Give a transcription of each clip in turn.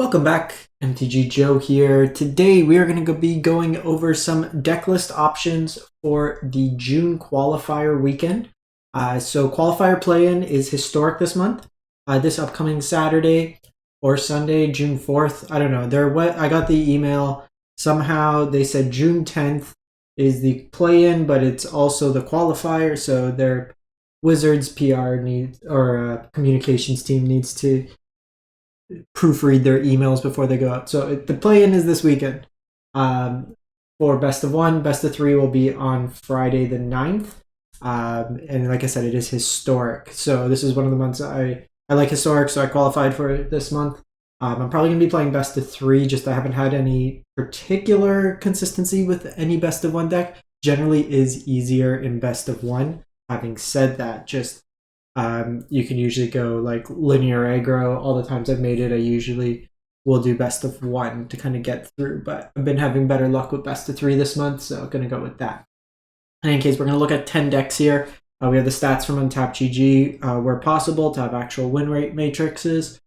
Welcome back, MTG Joe here. Today we are going to be going over some deck list options for the June qualifier weekend. So qualifier play-in is historic this month. This upcoming Saturday or Sunday, June 4th. I don't know. I got the email. Somehow they said June 10th is the play-in, but it's also the qualifier. So their Wizards PR needs, or communications team needs to proofread their emails before they go out. So the play-in is this weekend. For best of one, best of three will be on Friday the 9th. And like I said, it is historic. So this is one of the months I like historic, so I qualified for it this month. I'm probably going to be playing best of three, just I haven't had any particular consistency with any best of one deck. Generally is easier in best of one. Having said that, just you can usually go like linear aggro. All the times I've made it, I usually will do best of one to kind of get through, but I've been having better luck with best of three this month, so I'm going to go with that. In any case, we're going to look at 10 decks here. We have the stats from Untapped GG where possible to have actual win rate matrices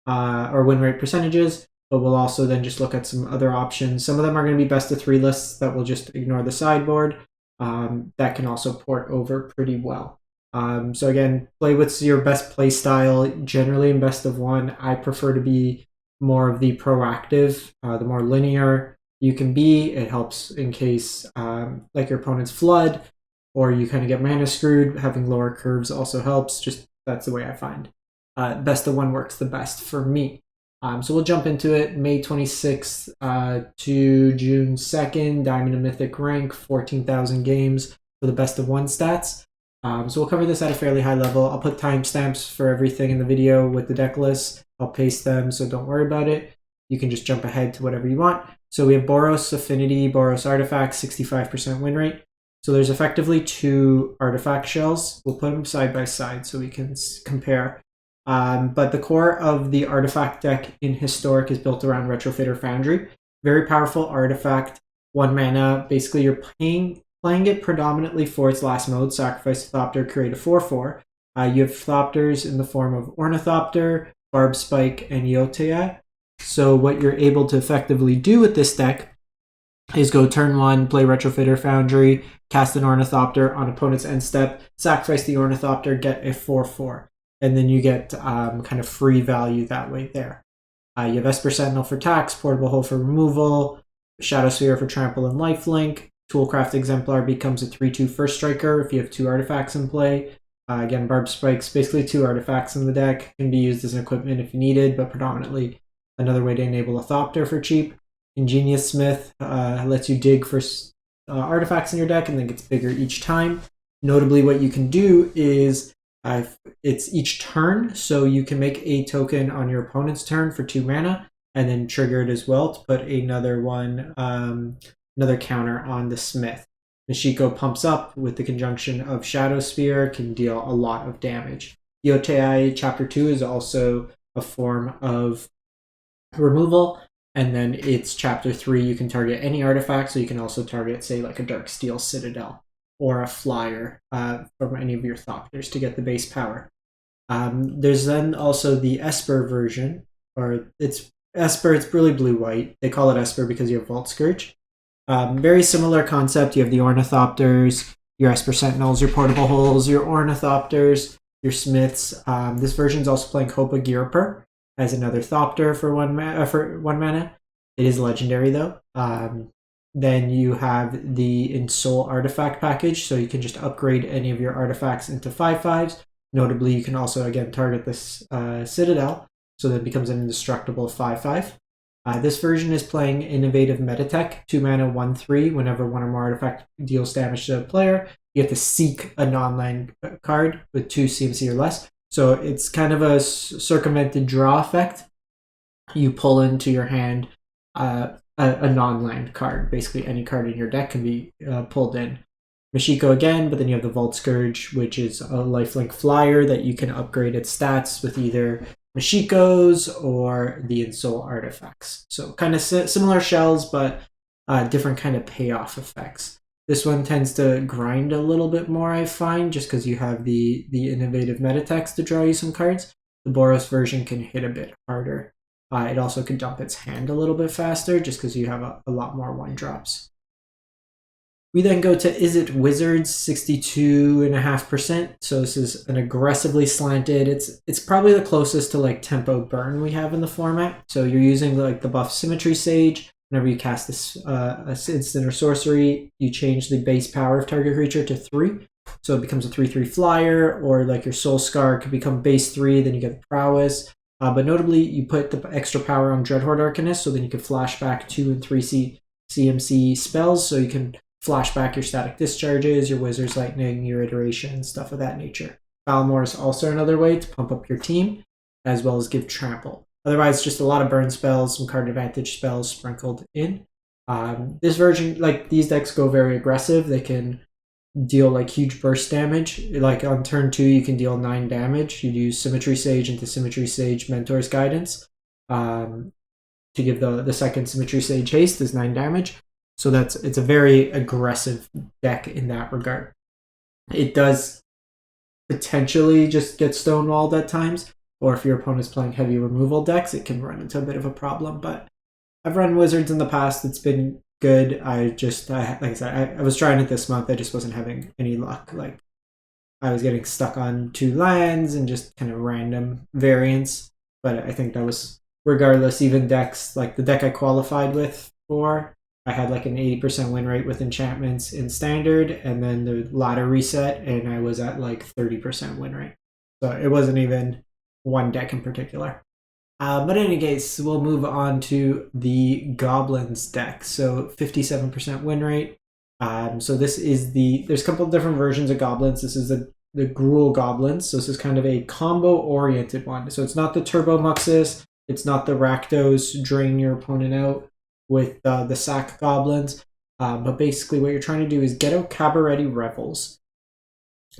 or win rate percentages, but we'll also then just look at some other options. Some of them are going to be best of three lists that will just ignore the sideboard. That can also port over pretty well. So again, play with your best play style. Generally in best of one, I prefer to be more of the proactive, the more linear you can be. It helps in case like your opponent's flood or you kind of get mana screwed. Having lower curves also helps. Just that's the way I find. Best of one works the best for me. So we'll jump into it. May 26th to June 2nd, Diamond and Mythic rank, 14,000 games for the best of one stats. So we'll cover this at a fairly high level. I'll put timestamps for everything in the video with the deck lists. I'll paste them, so don't worry about it. You can just jump ahead to whatever you want. So we have Boros Affinity, Boros Artifact, 65% win rate. So there's effectively two artifact shells. We'll put them side by side so we can compare. But the core of the artifact deck in Historic is built around Retrofitter Foundry. Very powerful artifact, 1 mana. Basically, you're playing it predominantly for its last mode, sacrifice a Thopter, create a 4/4. You have Thopters in the form of Ornithopter, Barb Spike, and Yotea. So what you're able to effectively do with this deck is go turn one, play Retrofitter Foundry, cast an Ornithopter on opponent's end step, sacrifice the Ornithopter, get a 4/4. And then you get kind of free value that way there. You have Esper Sentinel for tax, Portable Hole for removal, Shadow Sphere for trample and lifelink. Toolcraft Exemplar becomes a 3/2 first striker if you have two artifacts in play. Again, Barb Spike's basically two artifacts in the deck. Can be used as an equipment if you needed, but predominantly another way to enable a Thopter for cheap. Ingenious Smith lets you dig for artifacts in your deck and then gets bigger each time. Notably, what you can do is it's each turn, so you can make a token on your opponent's turn for 2 mana and then trigger it as well to put another one, another counter on the Smith. Nishiko pumps up with the conjunction of Shadow Spear, can deal a lot of damage. Yotea Chapter 2 is also a form of removal, and then it's Chapter 3, you can target any artifact, so you can also target, say, like a Darksteel Citadel or a Flyer from any of your Thopters to get the base power. There's then also the Esper version, or it's Esper, it's really blue-white. They call it Esper because you have Vault Scourge. Very similar concept. You have the Ornithopters, your Esper Sentinels, your Portable Holes, your Ornithopters, your Smiths. This version is also playing Copa Girper as another Thopter for one mana. It is legendary though. Then you have the Ensoul Artifact package, so you can just upgrade any of your artifacts into 5/5s. Notably, you can also again target this Citadel, so that it becomes an indestructible 5/5. This version is playing Innovative Metatech, 2 mana, 1/3. Whenever one or more artifact deals damage to a player, you have to seek a non-land card with 2 CMC or less. So it's kind of a circumvented draw effect. You pull into your hand a non-land card. Basically, any card in your deck can be pulled in. Machiko again, but then you have the Vault Scourge, which is a lifelink flyer that you can upgrade its stats with either Machikos or the Ensoul artifacts. So kind of similar shells, but different kind of payoff effects. This one tends to grind a little bit more, I find, just because you have the innovative meta text to draw you some cards. The Boros version can hit a bit harder. It also could dump its hand a little bit faster just because you have a lot more 1-drops. We then go to Izzet Wizards, 62.5%. So this is an aggressively slanted. It's probably the closest to like tempo burn we have in the format. So you're using like the buff Symmetry Sage. Whenever you cast this instant or sorcery, you change the base power of target creature to 3. So it becomes a 3/3 flyer, or like your Soul Scar could become base 3, then you get the prowess. But notably, you put the extra power on Dreadhorde Arcanist, so then you can flash back 2 and 3 CMC spells, so you can flash back your Static Discharges, your Wizard's Lightning, your Iteration, stuff of that nature. Falmore is also another way to pump up your team, as well as give Trample. Otherwise, just a lot of burn spells, some card advantage spells sprinkled in. This version, like these decks go very aggressive. They can deal like huge burst damage. Like on turn 2, you can deal 9 damage. You'd use Symmetry Sage into Symmetry Sage Mentor's Guidance to give the second Symmetry Sage haste is 9 damage. So it's a very aggressive deck in that regard. It does potentially just get stonewalled at times, or if your opponent's playing heavy removal decks, it can run into a bit of a problem. But I've run Wizards in the past. It's been good. Like I said, I was trying it this month. I just wasn't having any luck. Like I was getting stuck on 2 lands and just kind of random variants. But I think that was, regardless, even decks like the deck I qualified with for, I had like an 80% win rate with enchantments in standard, and then the ladder reset, and I was at like 30% win rate. So it wasn't even one deck in particular. But in any case, we'll move on to the Goblins deck. So 57% win rate. So this is there's a couple of different versions of Goblins. This is the Gruul Goblins. So this is kind of a combo-oriented one. So it's not the Turbo Muxus. It's not the Rakdos drain your opponent out with the Sack Goblins. But basically what you're trying to do is get out Cabaretti Revels.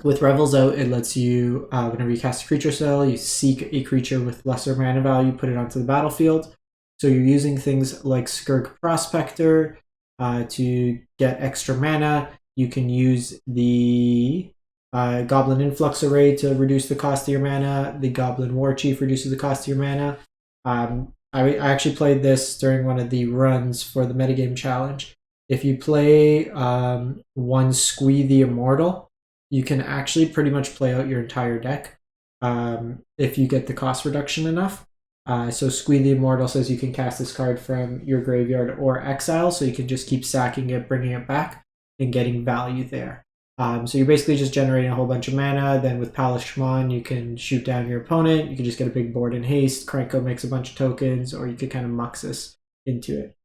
With Revels out, it lets you, whenever you cast a creature spell, you seek a creature with lesser mana value, put it onto the battlefield. So you're using things like Skirk Prospector to get extra mana. You can use the Goblin Influx Array to reduce the cost of your mana. The Goblin War Chief reduces the cost of your mana. I actually played this during one of the runs for the metagame challenge. If you play one Squee the Immortal, you can actually pretty much play out your entire deck if you get the cost reduction enough. So Squee the Immortal says you can cast this card from your graveyard or exile, so you can just keep sacking it, bringing it back, and getting value there. So you're basically just generating a whole bunch of mana. Then with Palace Shaman, you can shoot down your opponent. You can just get a big board in haste. Krenko makes a bunch of tokens, or you could kind of Muxus into it.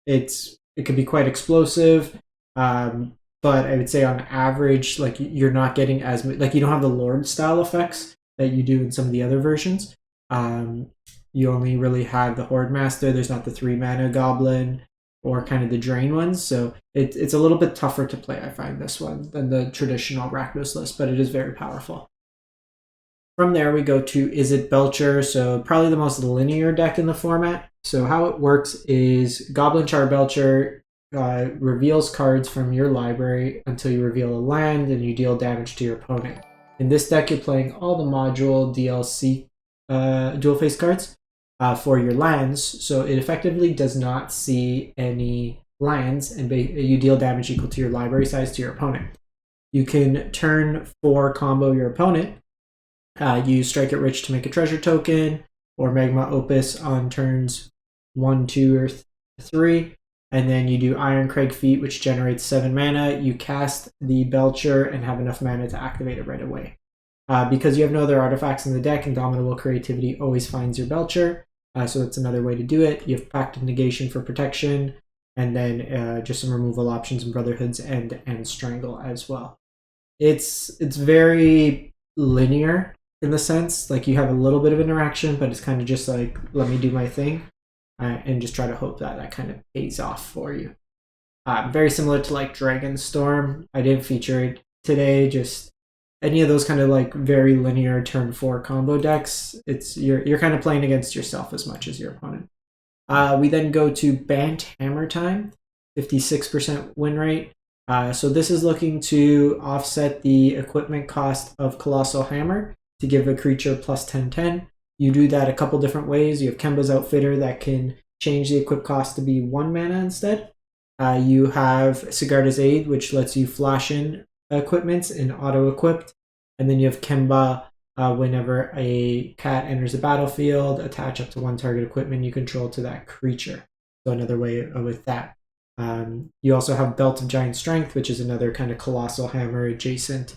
It could be quite explosive, but I would say on average, like you're not getting as like you don't have the Lord style effects that you do in some of the other versions. You only really have the Horde Master. There's not the 3 mana Goblin or kind of the drain ones, so it's a little bit tougher to play, I find, this one than the traditional Rakdos list, but it is very powerful. From there we go to Izzet Belcher, so probably the most linear deck in the format. So how it works is Goblin Char Belcher reveals cards from your library until you reveal a land, and you deal damage to your opponent. In this deck, you're playing all the module DLC dual face cards for your lands, so it effectively does not see any lands, and you deal damage equal to your library size to your opponent. You can turn 4 combo your opponent. You Strike It Rich to make a treasure token, or Magma Opus on turns 1, 2, or 3. And then you do Iron Crag Feat, which generates 7 mana. You cast the Belcher and have enough mana to activate it right away. Because you have no other artifacts in the deck, Indomitable Creativity always finds your Belcher. So that's another way to do it. You have Pact of Negation for protection, and then just some removal options in Brotherhood's End and Strangle as well. It's very linear in the sense, like you have a little bit of interaction, but it's kind of just like, let me do my thing. And just try to hope that kind of pays off for you. Very similar to like Dragonstorm. I didn't feature it today. Just any of those kind of like very linear turn 4 combo decks. You're kind of playing against yourself as much as your opponent. We then go to Bant Hammer Time, 56% win rate. So this is looking to offset the equipment cost of Colossal Hammer to give a creature plus 10/10. You do that a couple different ways. You have Kemba's Outfitter that can change the equip cost to be 1 mana instead. You have Sigarda's Aid, which lets you flash in equipments and auto-equipped. And then you have Kemba, whenever a cat enters the battlefield, attach up to 1 target equipment you control to that creature. So another way with that. You also have Belt of Giant Strength, which is another kind of Colossal Hammer adjacent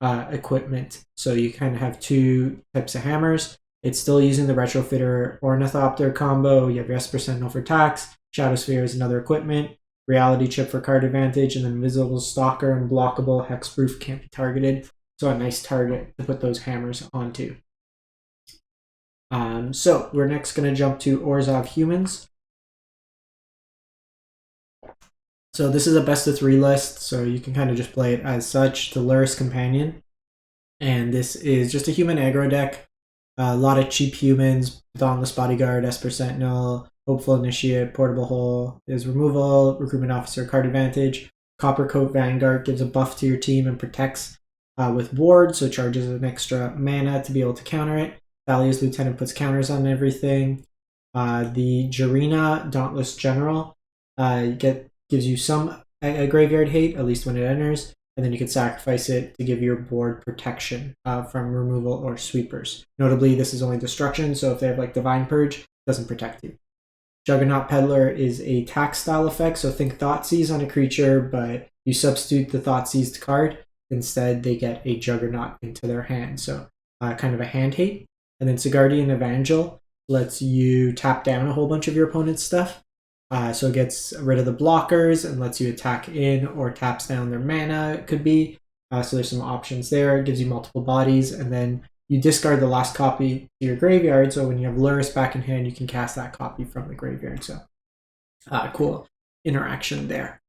equipment. So you kind of have 2 types of hammers. It's still using the Retrofitter Ornithopter combo. You have your Esper Sentinel for tax, Shadow Sphere is another equipment, Reality Chip for card advantage, and then Invisible Stalker and Blockable, Hexproof, can't be targeted. So a nice target to put those hammers onto. So we're next going to jump to Orzhov Humans. So this is a best of 3 list, so you can kind of just play it as such. The Luris Companion. And this is just a human aggro deck. A lot of cheap humans, Dauntless Bodyguard, Esper Sentinel, Hopeful Initiate, Portable Hole is removal, Recruitment Officer, card advantage. Copper Coat Vanguard gives a buff to your team and protects with Ward, so charges an extra mana to be able to counter it. Thalia's Lieutenant puts counters on everything. The Jarina Dauntless General gives you some graveyard hate, at least when it enters, and then you can sacrifice it to give your board protection from removal or sweepers. Notably, this is only destruction, so if they have like Divine Purge, it doesn't protect you. Juggernaut Peddler is a tax style effect, so think Thoughtseize on a creature, but you substitute the Thoughtseized card. Instead, they get a Juggernaut into their hand, so kind of a hand hate. And then Sigardian Evangel lets you tap down a whole bunch of your opponent's stuff. So it gets rid of the blockers and lets you attack in or taps down their mana, it could be. So there's some options there. It gives you multiple bodies, and then you discard the last copy to your graveyard, so when you have Luris back in hand, you can cast that copy from the graveyard. So cool interaction there.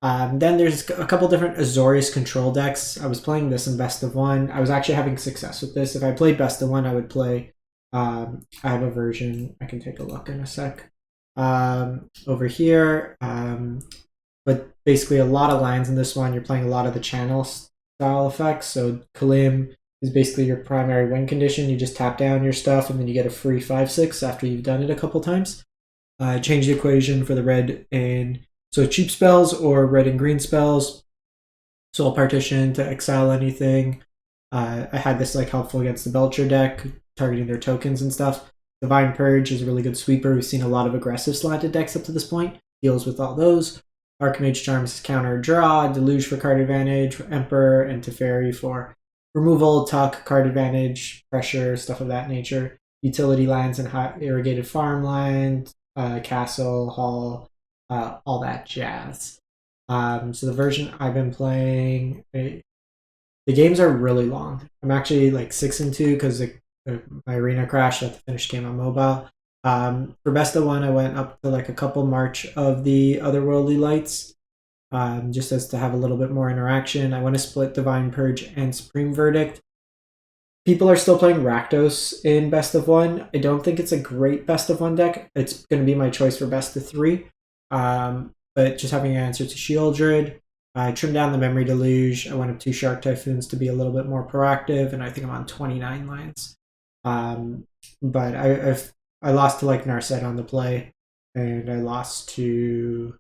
Then there's a couple different Azorius Control decks. I was playing this in Best of 1. I was actually having success with this. If I played Best of 1, I would play... I have a version. I can take a look in a sec. Over here. But basically a lot of lands in this one. You're playing a lot of the channel style effects. So Kalim is basically your primary win condition. You just tap down your stuff and then you get a free 5/6 after you've done it a couple times. Change the equation for the red and so cheap spells or red and green spells. Soul Partition to exile anything. I had this like helpful against the Belcher deck, targeting their tokens and stuff. Divine Purge is a really good sweeper. We've seen a lot of aggressive slanted decks up to this point. Deals with all those. Archmage Charms is counter draw. Deluge for card advantage. Emperor and Teferi for removal, tuck, card advantage, pressure, stuff of that nature. Utility lands and irrigated farmland, castle, hall, all that jazz. So the version I've been playing, the games are really long. I'm actually like 6-2 because my arena crashed at the finished game on mobile. For Best of 1, I went up to like a couple March of the Otherworldly Lights, just as to have a little bit more interaction. I want to split Divine Purge and Supreme Verdict. People are still playing Rakdos in Best of 1. I don't think it's a great Best of 1 deck. It's going to be my choice for Best of 3. But just having an answer to Shieldred. I trimmed down the Memory Deluge. I went up 2 Shark Typhoons to be a little bit more proactive, and I think I'm on 29 lines. But I lost to like Narset on the play, and I lost to...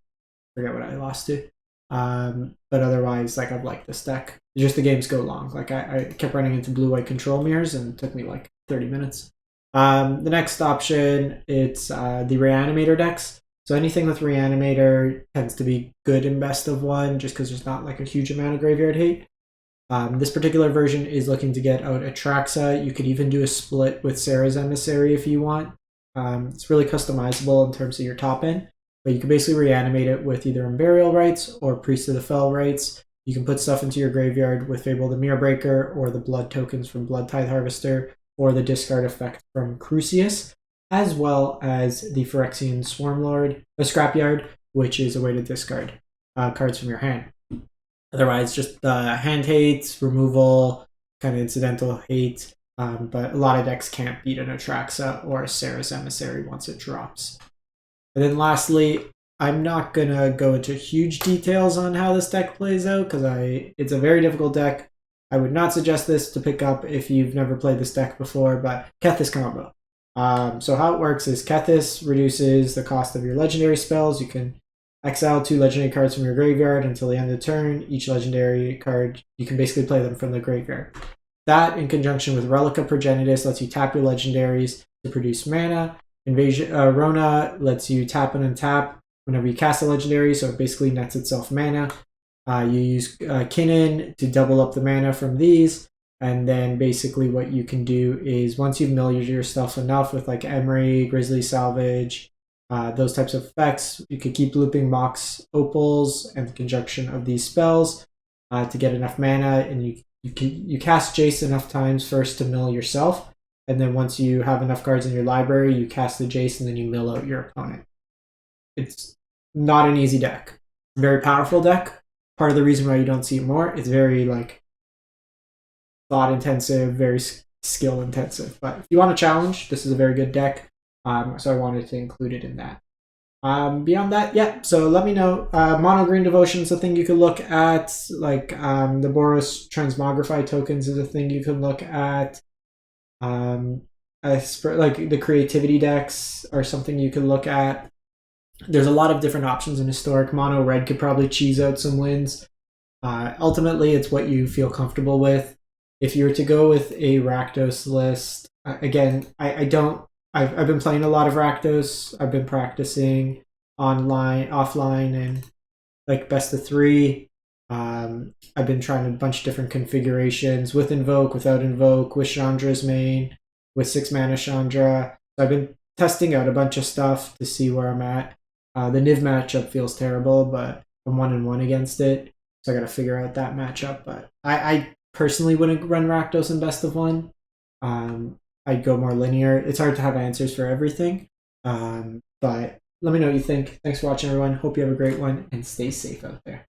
I forget what I lost to. But otherwise, like, I've liked this deck. Just the games go long. Like, I kept running into blue-white control mirrors, and it took me like 30 minutes. The next option, it's the Reanimator decks. So anything with Reanimator tends to be good in Best of 1, just because there's not like a huge amount of graveyard hate. This particular version is looking to get out Atraxa. You could even do a split with Sarah's Emissary if you want. It's really customizable in terms of your top end, but you can basically reanimate it with either Unburial Rites or Priest of the Fell Rites. You can put stuff into your graveyard with Fable the Mirror Breaker or the blood tokens from Blood Tithe Harvester or the discard effect from Crucius, as well as the Phyrexian Swarmlord, the Scrapyard, which is a way to discard cards from your hand. Otherwise, just hand hate, removal, kind of incidental hate, but a lot of decks can't beat an Atraxa or a Sarah's Emissary once it drops. And then lastly, I'm not going to go into huge details on how this deck plays out, because it's a very difficult deck. I would not suggest this to pick up if you've never played this deck before, but Kethis combo. So how it works is Kethis reduces the cost of your legendary spells. You can exile 2 legendary cards from your graveyard until the end of the turn. Each legendary card, you can basically play them from the graveyard. That, in conjunction with Relic of Progenitus, lets you tap your legendaries to produce mana. Invasion Rona lets you tap and untap whenever you cast a legendary, so it basically nets itself mana. You use Kinnan to double up the mana from these, and then basically what you can do is once you've milled your stuff enough with like Emery, Grizzly Salvage, those types of effects, you could keep looping Mox Opals and the conjunction of these spells to get enough mana, and you cast Jace enough times first to mill yourself, and then once you have enough cards in your library, you cast the Jace and then you mill out your opponent. It's not an easy deck. Very powerful deck. Part of the reason why you don't see it more, it's very like thought intensive, very skill intensive. But if you want a challenge, this is a very good deck. So I wanted to include it in that. Beyond that, yeah, so let me know. Mono Green Devotion is a thing you could look at. Like the Boros Transmogrify tokens is a thing you could look at. Like the creativity decks are something you could look at. There's a lot of different options in Historic. Mono Red could probably cheese out some wins. Ultimately, it's what you feel comfortable with. If you were to go with a Rakdos list, again, I've been playing a lot of Rakdos. I've been practicing online, offline, and like best of 3. I've been trying a bunch of different configurations with Invoke, without Invoke, with Chandra's main, with 6 mana Chandra. So I've been testing out a bunch of stuff to see where I'm at. The Niv matchup feels terrible, but I'm 1-1 against it, so I got to figure out that matchup. But I personally wouldn't run Rakdos in best of 1. I'd go more linear. It's hard to have answers for everything, but let me know what you think. Thanks for watching, everyone. Hope you have a great one, and stay safe out there.